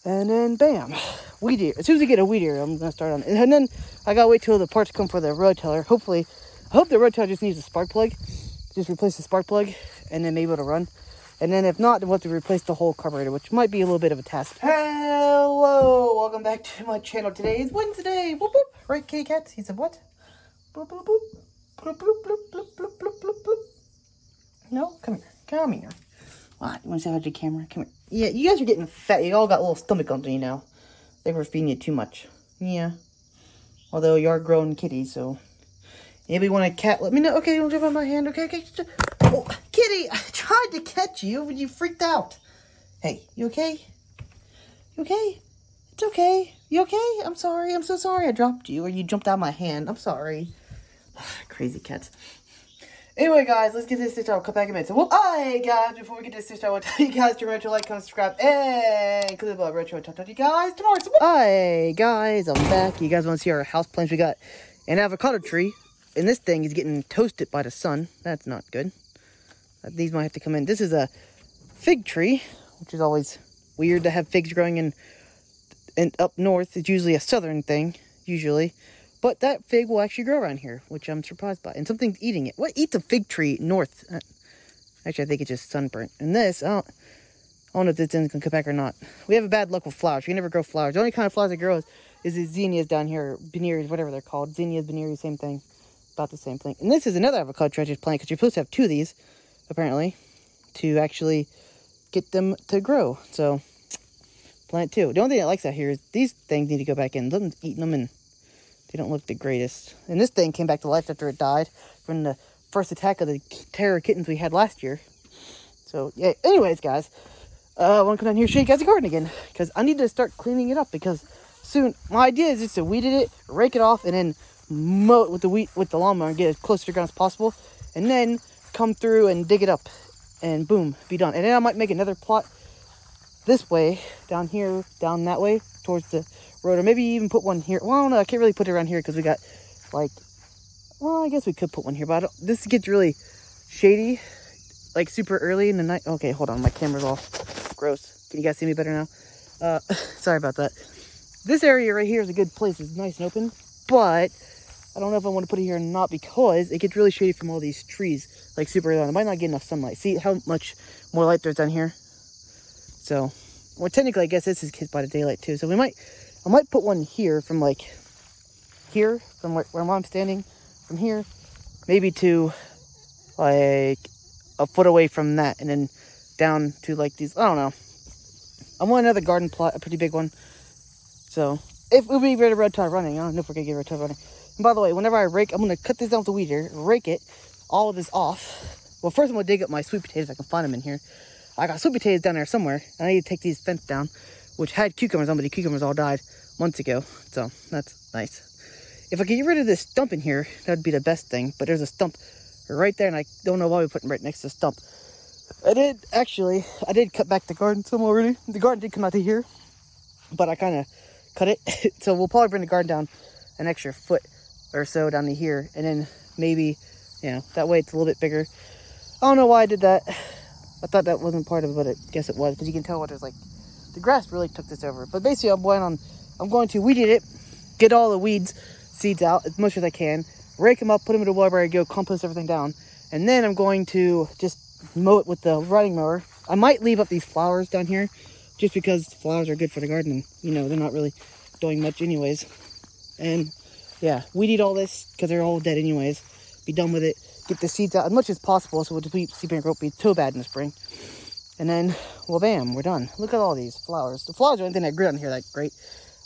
And then bam, weed eater. As soon as we get a weed eater, I'm gonna start on it. And then I gotta wait till the parts come for the rototiller. Hopefully, I hope the rototiller just needs a spark plug. Just replace the spark plug, and then maybe it'll run. And then if not, then we'll have to replace the whole carburetor, which might be a little bit of a task. Hello, welcome back to my channel. Today is Wednesday. Boop boop. Right, kitty cat? He said what? Boop boop boop. Bloop bloop bloop bloop bloop bloop bloop bloop. No, come here. Come here. What? You want to say hi to the camera? Come here. Yeah, you guys are getting fat. You all got a little stomach on you now. They were feeding you too much. Yeah. Although you are grown kitties, so. Anybody want a cat? Let me know. Okay, don't jump on my hand. Okay, okay. Oh, kitty, I tried to catch you, but you freaked out. Hey, you okay? You okay? It's okay. You okay? I'm sorry. I'm so sorry I dropped you, or you jumped out of my hand. I'm sorry. Crazy cats. Anyway, guys, let's get this stitched out. I'll come back in a minute. So, well, alright, guys, before we get this stitched out, I want to tell you guys to retro, like, comment, subscribe, and click the bell retro. Talk to you guys tomorrow. So, alright, guys, I'm back. You guys want to see our house plants? We got an avocado tree, and this thing is getting toasted by the sun. That's not good. These might have to come in. This is a fig tree, which is always weird to have figs growing in up north. It's usually a southern thing, usually. But that fig will actually grow around here, which I'm surprised by. And something's eating it. What eats a fig tree north? Actually, I think it's just sunburnt. And this, I don't know if this thing's going to come back or not. We have a bad luck with flowers. We never grow flowers. The only kind of flowers that grow is the zinnias down here. Benerias, whatever they're called. Zinnias, Benerias, same thing. About the same thing. And this is another avocado tree I just planted, because you're supposed to have two of these, apparently, to actually get them to grow. So, plant two. The only thing that likes out here is these things need to go back in. Something's eating them, and they don't look the greatest. And this thing came back to life after it died from the first attack of the terror kittens we had last year. So, yeah. Anyways, guys, I want to come down here and show you guys the garden again, because I need to start cleaning it up, because soon, my idea is just to weed it, rake it off, and then mow it with the lawnmower and get as close to the ground as possible, and then come through and dig it up, and boom, be done. And then I might make another plot this way, down here, down that way, towards the road, or maybe even put one here. Well, I don't know, I can't really put it around here because we got, like, well, I guess we could put one here, but this gets really shady, like, super early in the night. Okay, hold on, my camera's all gross. Can you guys see me better now? Sorry about that. This area right here is a good place. It's nice and open, but I don't know if I want to put it here or not, because it gets really shady from all these trees, like, super early on. It might not get enough sunlight. See how much more light there's down here? So, well, technically, I guess this is hit by the daylight, too. So, I might put one here from, like, here, from where I'm standing, from here, maybe to, like, a foot away from that, and then down to, like, these, I don't know. I want another garden plot, a pretty big one. So, if we get a red tide running, I don't know if we're going to get a red tide running. And by the way, whenever I rake, I'm going to cut this down with the weed eater, rake it, all of this off. Well, first I'm going to dig up my sweet potatoes, if I can find them in here. I got sweet potatoes down there somewhere, and I need to take these fence down, which had cucumbers on, but the cucumbers all died months ago, so that's nice. If I could get rid of this stump in here, that would be the best thing, but there's a stump right there, and I don't know why we put it right next to the stump. I did cut back the garden some already. The garden did come out to here, but I kind of cut it, so we'll probably bring the garden down an extra foot or so down to here, and then maybe, you know, that way it's a little bit bigger. I don't know why I did that. I thought that wasn't part of it, but I guess it was, because you can tell what there's, like, the grass really took this over. But basically, I'm going to weed eat it, get all the seeds out as much as I can, rake them up, put them in the wherever I go, compost everything down, and then I'm going to just mow it with the riding mower. I might leave up these flowers down here, just because flowers are good for the garden, and, you know, they're not really doing much anyways. And, yeah, weed eat all this, because they're all dead anyways. Be done with it. Get the seeds out as much as possible, so the seedbed won't be too bad in the spring. And then, well, bam, we're done. Look at all these flowers. The flowers are anything that grew on here that great.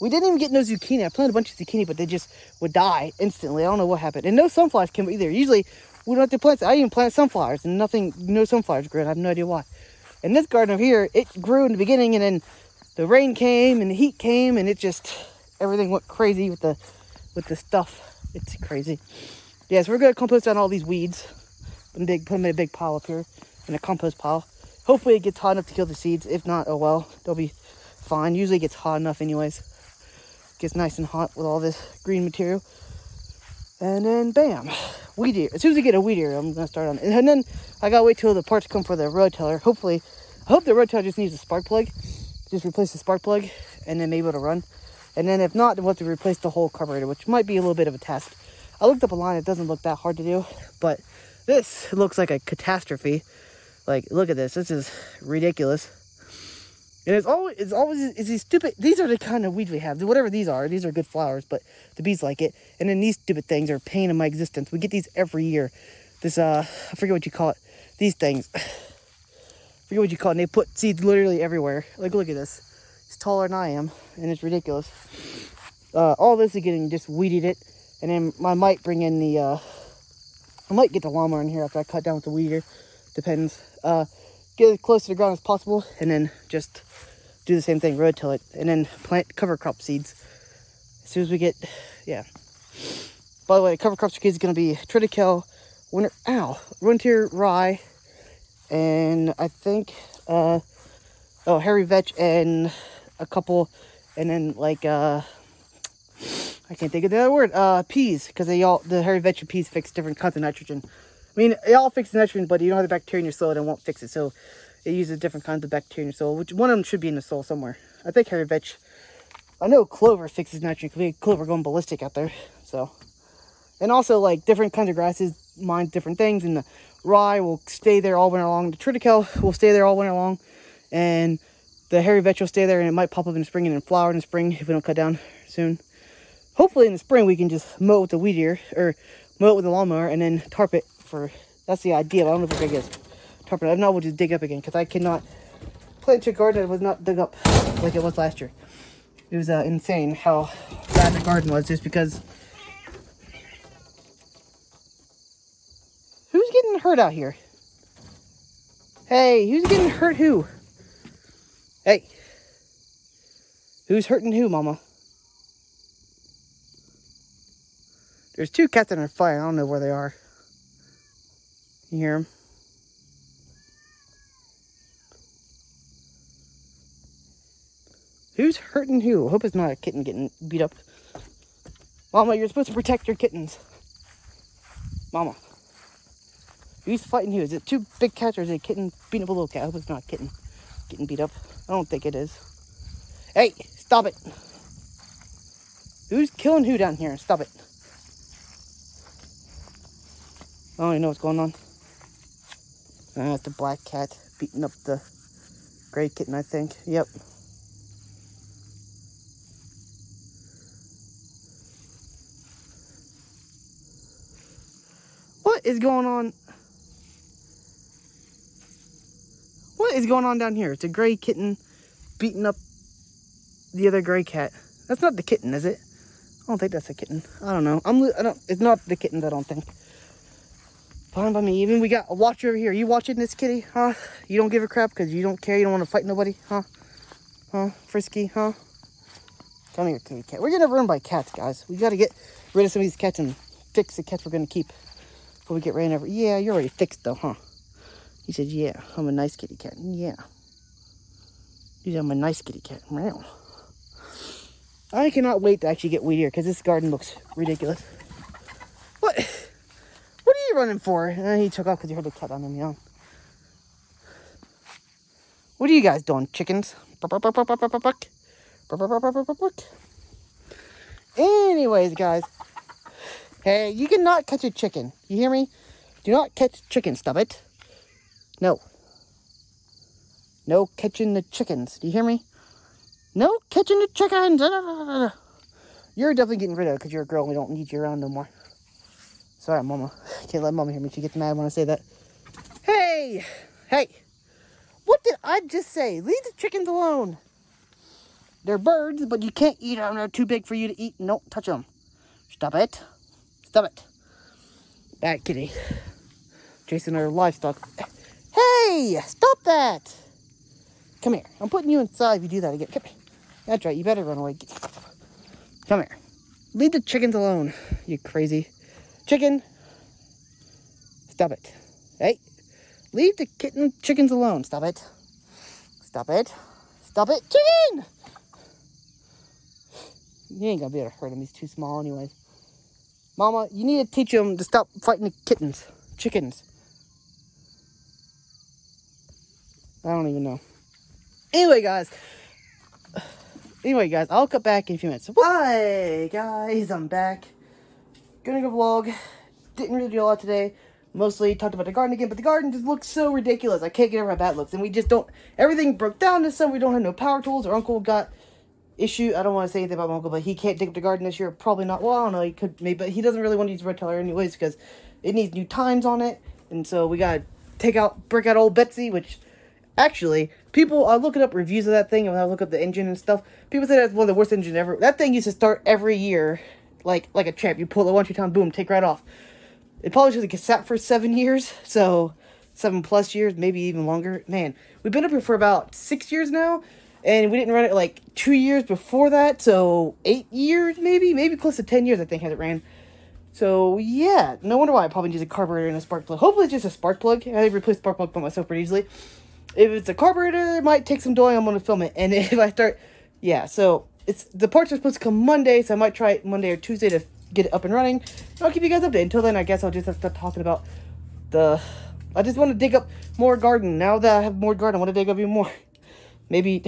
We didn't even get no zucchini. I planted a bunch of zucchini, but they just would die instantly. I don't know what happened. And no sunflowers came either. Usually, we don't have to plant. I even planted sunflowers, and no sunflowers grew. I have no idea why. And this garden over here, it grew in the beginning, and then the rain came, and the heat came, and it just, everything went crazy with the stuff. It's crazy. Yeah, so we're going to compost down all these weeds and put them in a big pile up here, in a compost pile. Hopefully it gets hot enough to kill the seeds. If not, oh well, they'll be fine. Usually it gets hot enough anyways. It gets nice and hot with all this green material. And then, bam, weed eater. As soon as we get a weed eater, I'm going to start on it. And then I got to wait till the parts come for the rototiller. Hopefully, I hope the rototiller just needs a spark plug. just replace the spark plug, and then maybe it'll run. And then if not, then we'll have to replace the whole carburetor, which might be a little bit of a task. I looked up online, it doesn't look that hard to do, but this looks like a catastrophe. Like, look at this. This is ridiculous. And it's always these stupid, these are the kind of weeds we have. Whatever these are good flowers, but the bees like it. And then these stupid things are a pain in my existence. We get these every year. This, I forget what you call it. These things. I forget what you call it. And they put seeds literally everywhere. Like, look at this. It's taller than I am, and it's ridiculous. All this is getting just weeded it. And then I might bring in the, I might get the lawnmower in here after I cut down with the weeder. Depends. Get as close to the ground as possible, and then just do the same thing, rototill it, and then plant cover crop seeds. As soon as we get, yeah. By the way, cover crop seeds is going to be triticale, winter rye, and I think, hairy vetch, and a couple, and then like, I can't think of the other word, peas, because the hairy vetch and peas fix different kinds of nitrogen. I mean, it all fixes nitrogen, but you don't have the bacteria in your soil, and it won't fix it. So it uses different kinds of bacteria in your soil, which one of them should be in the soil somewhere. I think hairy vetch. I know clover fixes nitrogen, because we had clover going ballistic out there. So, and also like different kinds of grasses mine different things, and the rye will stay there all winter long. The triticale will stay there all winter long, and the hairy vetch will stay there, and it might pop up in the spring and then flower in the spring if we don't cut down soon. Hopefully in the spring we can just mow it with the weed eater, or mow it with the lawnmower, and then tarp it. That's the idea, but I don't know if we're gonna get tarp it. If not, we'll just dig up again, because I cannot plant a garden that was not dug up like it was last year. It was insane how bad the garden was, just because. Who's getting hurt out here? Hey, who's getting hurt? Who? Hey, who's hurting who, Mama? There's two cats that are fighting. I don't know where they are. You hear them? Who's hurting who? I hope it's not a kitten getting beat up. Mama, you're supposed to protect your kittens. Mama. Who's fighting who? Is it two big cats, or is it a kitten beating up a little cat? I hope it's not a kitten getting beat up. I don't think it is. Hey, stop it. Who's killing who down here? Stop it. I don't even know what's going on. It's the black cat beating up the gray kitten, I think. Yep. What is going on? What is going on down here? It's a gray kitten beating up the other gray cat. That's not the kitten, is it? I don't think that's a kitten. I don't know. It's not the kittens, I don't think. Fine by me. Even we got a watcher over here. You watching this kitty, huh? You don't give a crap because you don't care. You don't want to fight nobody, huh? Huh? Frisky, huh? Come here, kitty cat. We're getting run by cats, guys. We got to get rid of some of these cats and fix the cats we're going to keep before we get ran over. Yeah, you're already fixed though, huh? He said, yeah, I'm a nice kitty cat. Yeah. I'm a nice kitty cat. Meow. I cannot wait to actually get weed here because this garden looks ridiculous. What? What are you running for? He took off because you heard the cat on him, you know. What are you guys doing, chickens? Anyways, guys. Hey, you cannot catch a chicken. You hear me? Do not catch chicken, stop it. No. No catching the chickens. Do you hear me? No catching the chickens. You're definitely getting rid of it because you're a girl and we don't need you around no more. Sorry, Mama. Can't let Mama hear me. She gets mad when I say that. Hey! Hey! What did I just say? Leave the chickens alone. They're birds, but you can't eat them. They're too big for you to eat. Don't touch them. Stop it. Stop it. Bad kitty. Chasing our livestock. Hey! Stop that! Come here. I'm putting you inside if you do that again. Come here. That's right. You better run away. Come here. Leave the chickens alone, you crazy chicken. Stop it. Hey. Leave the chickens alone. Stop it. Stop it. Stop it. Chicken! You ain't gonna be able to hurt him. He's too small anyways. Mama, you need to teach him to stop fighting the chickens. I don't even know. Anyway, guys, Anyway, guys, I'll cut back in a few minutes. Hi, guys, I'm back. Gonna go vlog. Didn't really do a lot today. Mostly talked about the garden again, but the garden just looks so ridiculous. I can't get over how bad it looks. And we just don't, everything broke down this summer. We don't have no power tools. Our uncle got issue. I don't want to say anything about my uncle, but he can't dig up the garden this year. Probably not. Well, I don't know. He could maybe, but he doesn't really want to use red tiller anyways because it needs new tines on it. And so we got to break out old Betsy, which actually, people are looking up reviews of that thing, and when I look up the engine and stuff, people say that's one of the worst engines ever. That thing used to start every year like a champ. You pull it 1-2 times, boom, take right off. It probably should have sat for 7 years, so 7+ years, maybe even longer. Man, we've been up here for about 6 years now, and we didn't run it like 2 years before that, so 8 years maybe close to 10 years I think has it ran. So yeah, no wonder why I probably need a carburetor and a spark plug. Hopefully it's just a spark plug. I replaced spark plug by myself pretty easily. If it's a carburetor, it might take some doing. I'm going to film it. And if I start, yeah, so the parts are supposed to come Monday, so I might try it Monday or Tuesday to get it up and running. And I'll keep you guys updated. Until then, I guess I'll just have to start talking about I just want to dig up more garden. Now that I have more garden, I want to dig up even more. Maybe,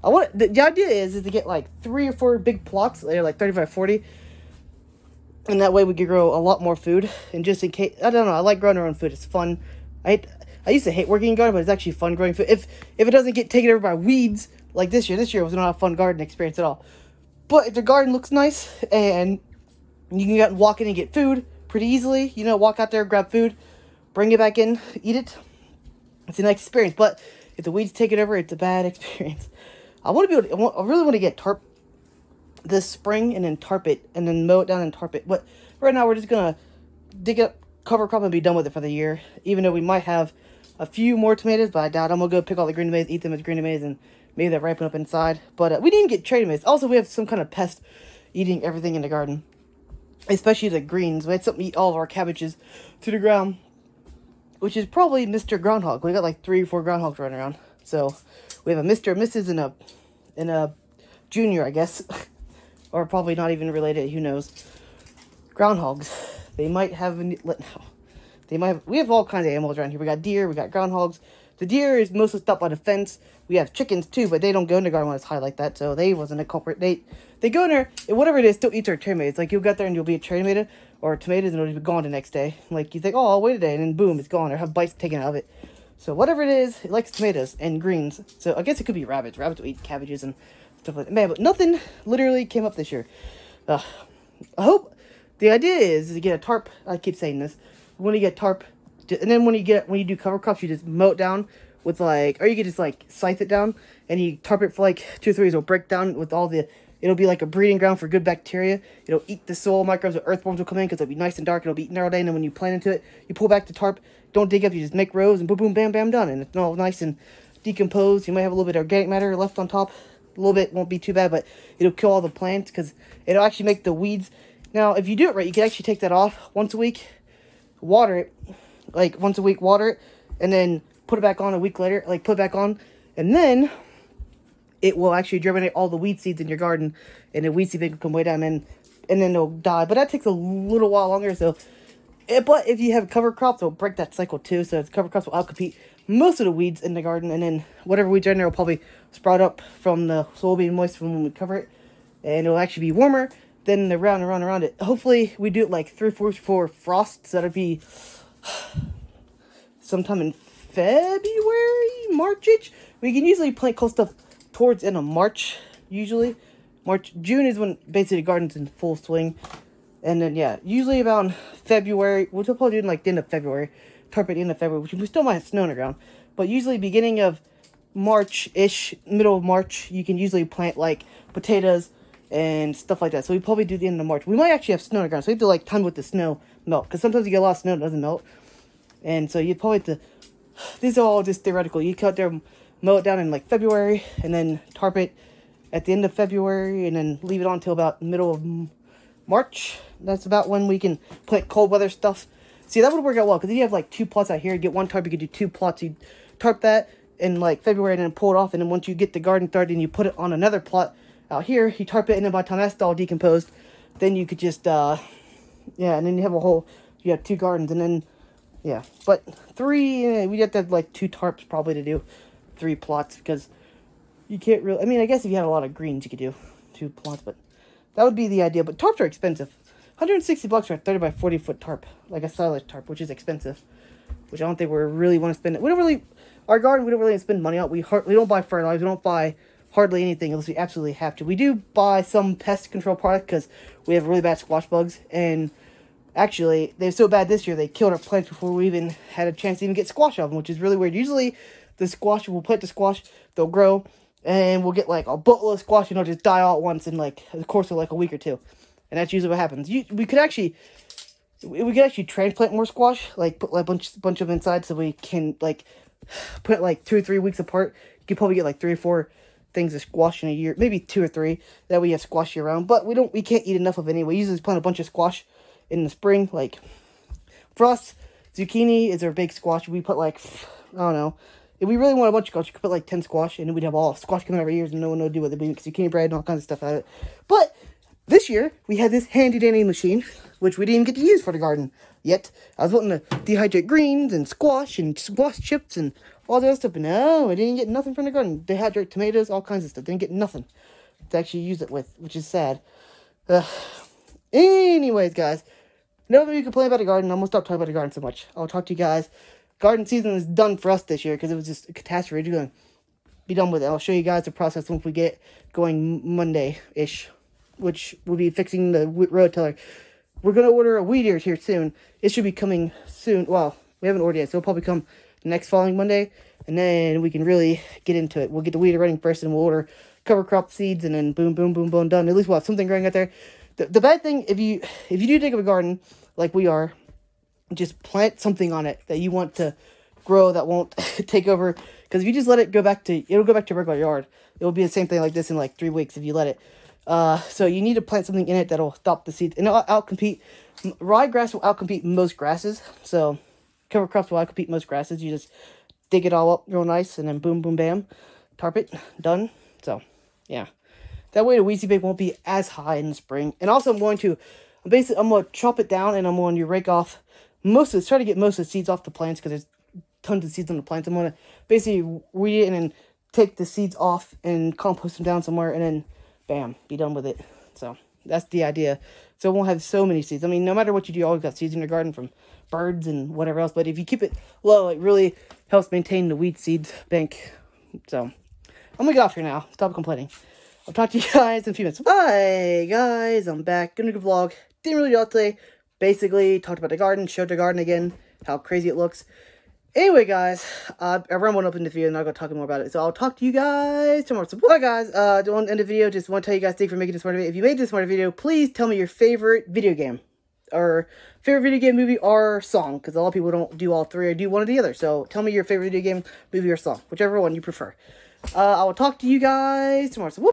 the idea is to get like 3 or 4 big plots, like 35, 40. And that way we can grow a lot more food. And just in case, I don't know, I like growing our own food. It's fun. I used to hate working in garden, but it's actually fun growing food. If it doesn't get taken over by weeds, like this year was not a fun garden experience at all. But if the garden looks nice, and you can get walk in and get food pretty easily, you know, walk out there, grab food, bring it back in, eat it. It's a nice experience. But if the weeds take it over, it's a bad experience. I really want to get tarp this spring and then tarp it and then mow it down and tarp it. But right now we're just gonna dig up cover crop and be done with it for the year. Even though we might have a few more tomatoes, but I doubt I'm gonna go pick all the green tomatoes, eat them as green tomatoes, and maybe they'll ripen up inside. But we didn't get cherry tomatoes. Also, we have some kind of pest eating everything in the garden, especially the greens. We had something eat all of our cabbages to the ground, which is probably Mr. Groundhog. We got like 3 or 4 groundhogs running around. So we have a Mr., a Mrs., and a Junior, I guess. Or probably not even related, who knows. Groundhogs. They might have, we have all kinds of animals around here. We got deer, we got groundhogs. The deer is mostly stopped by the fence. We have chickens too, but they don't go in the garden when it's high like that, so they wasn't a culprit. They go in there, and whatever it is, still eats our tomatoes. Like, you'll get there and you'll be a cherry tomato, or tomatoes, and it'll be gone the next day. Like, you think, oh, I'll wait a day, and then boom, it's gone, or have bites taken out of it. So whatever it is, it likes tomatoes and greens. So I guess it could be rabbits. Rabbits will eat cabbages and stuff like that. Man, but nothing literally came up this year. I hope, the idea is to get a tarp. I keep saying this. When you get tarp, and then when you do cover crops, you just mow it down with like, or you can just like scythe it down, and you tarp it for like 2 or 3 days. It'll break down with all the, it'll be like a breeding ground for good bacteria. It'll eat the soil microbes, the earthworms will come in because it'll be nice and dark. It'll be eaten all day, and then when you plant into it, you pull back the tarp. Don't dig up, you just make rows, and boom, boom, bam, bam, done. And it's all nice and decomposed. You might have a little bit of organic matter left on top. A little bit won't be too bad, but it'll kill all the plants because it'll actually make the weeds. Now, if you do it right, you can actually take that off once a week, water it, like once a week, water it, and then put it back on a week later, like put it back on, and then it will actually germinate all the weed seeds in your garden, and the weed seed will come way down, and then they'll die. But that takes a little while longer, so, but if you have cover crops, it'll break that cycle too, so cover crops will outcompete most of the weeds in the garden, and then whatever weeds are in there will probably sprout up from the soil being moist from when we cover it, and it'll actually be warmer. Then around and around it. Hopefully, we do it like 3 or 4 before frost. So that'll be sometime in February, March-ish. We can usually plant cool stuff towards end of March, usually. June is when basically the garden's in full swing. And then, yeah, usually about February. We'll probably do it like the end of February. Tarp at the end of February, which we still might have snow on the ground. But usually beginning of March-ish, middle of March, you can usually plant like potatoes and stuff like that. So we probably do the end of March. We might actually have snow on the ground, so we have to like time with the snow melt, because sometimes you get a lot of snow that doesn't melt, and so you probably have to. These are all just theoretical. You cut there, mow it down in like February, and then tarp it at the end of February, and then leave it on until about middle of March. That's about when we can plant cold weather stuff. See, that would work out well, because if you have like 2 plots out here, you get 1 tarp, you could do 2 plots. You tarp that in like February, and then pull it off, and then once you get the garden started, and you put it on another plot out here, you tarp it, and then by the time that's all decomposed, then you could just, yeah, and then you have a whole, you have 2 gardens, and then, yeah, but 3, we have to have like 2 tarps probably to do 3 plots, because You can't really, I mean, I guess if you had a lot of greens, you could do 2 plants, but that would be the idea. But tarps are expensive. 160 bucks for a 30 by 40 foot tarp, like a stylish tarp, which is expensive. Which I don't think we really want to spend. We don't really, our garden, we don't really spend money on. We don't buy fertilizer. We don't buy hardly anything unless we absolutely have to. We do buy some pest control product because we have really bad squash bugs. And actually, they're so bad this year, they killed our plants before we even had a chance to even get squash off them, which is really weird. Usually, the squash, we'll plant the squash, they'll grow, and we'll get like a boatload of squash, and they'll just die all at once in like the course of like a week or two. And that's usually what happens. We could actually transplant more squash, like put like a bunch of them inside, so we can like put like 2 or 3 weeks apart. You could probably get like 3 or 4 things of squash in a year, maybe 2 or 3. That way you have squash year round. But we can't eat enough of it anyway. We usually plant a bunch of squash in the spring. Like for us, zucchini is our big squash. We put like, I don't know, if we really want a bunch of squash, you could put like 10 squash, and then we'd have all squash coming every year, and no one would do with it. We make zucchini bread and all kinds of stuff out of it. But this year, we had this handy-dandy machine, which we didn't even get to use for the garden yet. I was wanting to dehydrate greens and squash chips and all that other stuff, but no, I didn't get nothing from the garden. Dehydrate tomatoes, all kinds of stuff. Didn't get nothing to actually use it with, which is sad. Anyways, guys, now that we complain about the garden, I'm going to stop talking about the garden so much. I'll talk to you guys. Garden season is done for us this year because it was just a catastrophe. We're going to be done with it. I'll show you guys the process once we get going Monday-ish, which will be fixing the rototiller. We're going to order a weed eater here soon. It should be coming soon. Well, we haven't ordered it yet, so it'll probably come next following Monday, and then we can really get into it. We'll get the weed eater running first, and we'll order cover crop seeds, and then boom, boom, boom, boom, done. At least we'll have something growing out there. The bad thing, if you do dig up a garden, like we are, just plant something on it that you want to grow that won't take over. Because if you just let it go back to, it'll go back to a regular yard. It will be the same thing like this in like 3 weeks if you let it. So you need to plant something in it that'll stop the seeds. And it'll outcompete, ryegrass will outcompete most grasses. So cover crops will outcompete most grasses. You just dig it all up real nice, and then boom, boom, bam, tarp it, done. So, yeah. That way the weed seed bank won't be as high in the spring. And also I'm going to chop it down, and I'm going to rake off try to get most of the seeds off the plants, because there's tons of seeds on the plants. I'm going to basically weed it and then take the seeds off and compost them down somewhere, and then bam, be done with it. So that's the idea. So it won't have so many seeds. I mean, no matter what you do, you always got seeds in your garden from birds and whatever else. But if you keep it low, it really helps maintain the weed seed bank. So I'm going to get off here now. Stop complaining. I'll talk to you guys in a few minutes. Hi, guys. I'm back. Gonna do a vlog. Didn't really do it today. Basically, talked about the garden. Showed the garden again. How crazy it looks. Anyway, guys, I rambled up in the video, and I'm going to talk more about it. So I'll talk to you guys tomorrow. So, bye, guys. Don't want to end the video. Just want to tell you guys, thank you for making this smart video. If you made this smart video, please tell me your favorite video game, or favorite video game, movie, or song, because a lot of people don't do all three or do one or the other. So tell me your favorite video game, movie, or song, whichever one you prefer. I will talk to you guys tomorrow. So,